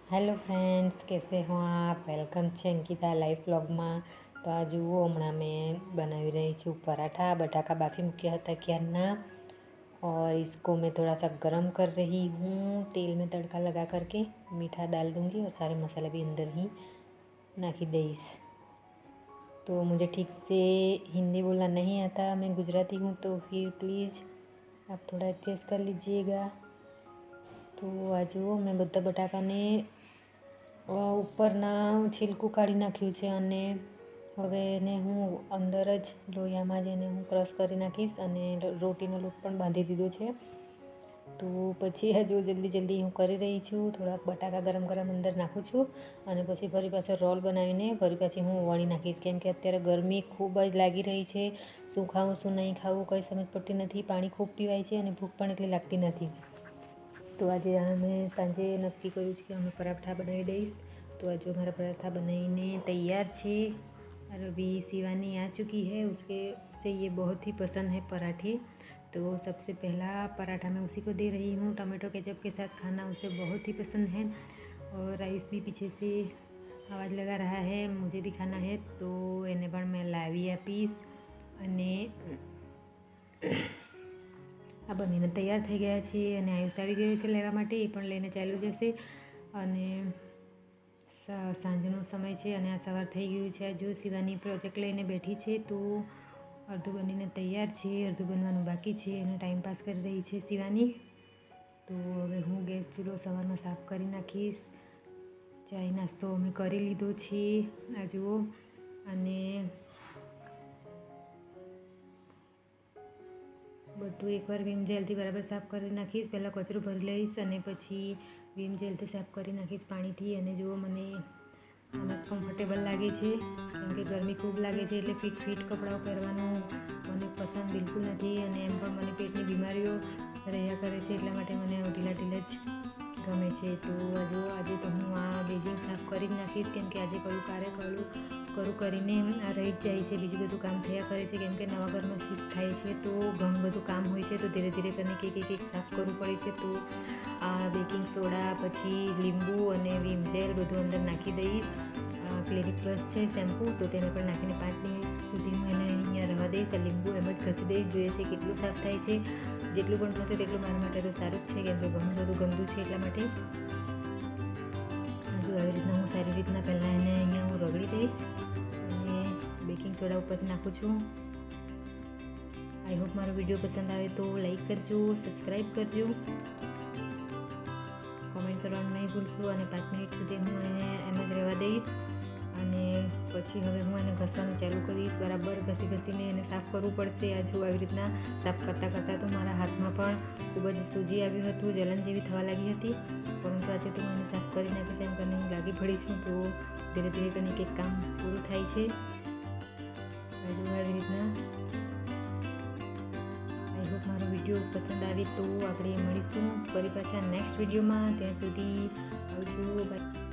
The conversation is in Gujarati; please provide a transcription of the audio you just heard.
हेलो फ्रेंड्स, कैसे हो आप। वेलकम છે અંકિતા લાઈફ વ્લોગમાં। તો આ જુઓ, હમણાં મેં બનાવી रही છું पराठा। बटाका बाफी મૂક્યા હતા ક્યારના। और इसको मैं थोड़ा सा गरम कर रही हूँ। तेल में तड़का लगा करके मीठा डाल दूँगी और सारे मसाले भी अंदर ही नाखी दईश। तो मुझे ठीक से हिंदी बोलना नहीं आता, मैं गुजराती हूँ, तो फिर प्लीज़ आप थोड़ा एडजस्ट कर लीजिएगा। तो आ જુઓ, મેં બધા બટાકાને ઉપરના છિલકું કાઢી નાખ્યું છે અને હવે એને હું અંદર જ લોહીયામાં જ એને હું ક્રશ કરી નાખીશ અને રોટીનો લોટ પણ બાંધી દીધો છે। તો પછી હજુ જલ્દી હું કરી રહી છું। થોડાક બટાકા ગરમ ગરમ અંદર નાખું છું અને પછી ફરી પાછો રોલ બનાવીને ફરી પાછી હું વળી નાખીશ, કેમ કે અત્યારે ગરમી ખૂબ જ લાગી રહી છે। શું ખાવું શું નહીં ખાવું કંઈ સમજ પડતી નથી। પાણી ખૂબ પીવાય છે અને ભૂખ પણ એટલી લાગતી નથી। तो आज અમે સાંજે નક્કી કર્યું છે કે અમે પરાઠા બનાવી દઈશ। तो आज हमारा पराठा बनाने तैयार है और अभी शिवानी आ चुकी है। उसे ये बहुत ही पसंद है पराठे। तो सबसे पहला पराठा मैं उसी को दे रही हूँ। टमाटो केचप के साथ खाना उसे बहुत ही पसंद है। और राइस भी पीछे से आवाज़ लगा रहा है, मुझे भी खाना है। तो એને પણ मैं લાવી આપીશ અને આ બનીને તૈયાર થઈ ગયા છે અને આયુષ આવી ગયો છે લેવા માટે, એ પણ લઈને ચાલ્યો જશે। અને સાંજનો સમય છે અને આ સવાર થઈ ગયું છે। જો શિવાની પ્રોજેક્ટ લઈને બેઠી છે, તો અડધું બનીને તૈયાર છે, અડધું બનવાનું બાકી છે અને ટાઈમ પાસ કરી રહી છે શિવાની। તો હવે હું ગેસ ચૂલો સવારમાં સાફ કરી નાખીશ। ચાય નાસ્તો અમે કરી લીધો છે, આ જુઓ। અને બધું એકવાર વિમ જેલથી બરાબર સાફ કરી નાખીશ। પહેલાં કચરો ભરી લઈશ અને પછી વિમ જેલથી સાફ કરી નાખીશ પાણીથી। અને જુઓ, મને આમાં કમ્ફર્ટેબલ લાગે છે, કેમ કે ગરમી ખૂબ લાગે છે, એટલે ફિટ કપડાઓ પહેરવાનું મને પસંદ બિલકુલ નથી। અને એમ પણ મને પેટની બીમારીઓ રહ્યા કરે છે, એટલા માટે મને ઢીલા જ ગમે છે। તો આજે તો હું આ બેઝિંગ સાફ કરી જ નાખીશ, કેમ કે આજે કરું કરીને આ રહી જ જાય છે। બીજું બધું કામ થયા કરે છે, કેમ કે નવા ઘરમાં શિફ્ટ થાય છે, તો ઘણું બધું કામ હોય છે। તો ધીરે ધીરે કરીને એક સાફ કરવું પડે છે। તો આ બેકિંગ સોડા, પછી લીંબુ અને વિમ જેલ બધું અંદર નાખી દઈશ। ક્લિનિક પ્લસ છે શેમ્પૂ, તો તેને પણ નાખીને 5 મિનિટ સુધી હું એને અહીંયા રહેવા દઈશ। લીંબુ એમ જ ઘસી દઈશ, જોઈએ છે કેટલું સાફ થાય છે। જેટલું પણ થશે તેટલું મારા માટે તો સારું જ છે, કેમ કે ઘણું બધું ગંદુ છે, એટલા માટે હજુ આવી રીતના હું સારી રીતના પહેલાં એને અહીંયા હું રગડી દઈશ અને બેકિંગ સોડા ઉપરથી નાખું છું। આઈ હોપ મારો વિડીયો પસંદ આવે તો લાઈક કરજો, સબસ્ક્રાઈબ કરજો, કોમેન્ટ કરવાનું નહીં ભૂલશો। અને 5 મિનિટ સુધી હું એને એમ જ રહેવા દઈશ અને પછી હવે હું એને ઘસવાનું ચાલુ કરીશ। બરાબર ઘસીને એને સાફ કરવું પડશે। આ જો આવી રીતના સાફ કરતાં તો મારા હાથમાં પણ ખૂબ જ સૂજી આવ્યું હતું, જલન જેવી થવા લાગી હતી, પરંતુ આજે તો હું એને સાફ કરી નાખીશ એમ કરીને હું લાગી પડી છું। તો ધીરે ધીરે કરીને એક કામ પૂરું થાય છે। હજુ આવી રીતના આઈ હોપ મારો વિડીયો પસંદ આવે તો આપણે મળીશું ફરી પાછા નેક્સ્ટ વિડીયોમાં। ત્યાં સુધી આવજો, બાય।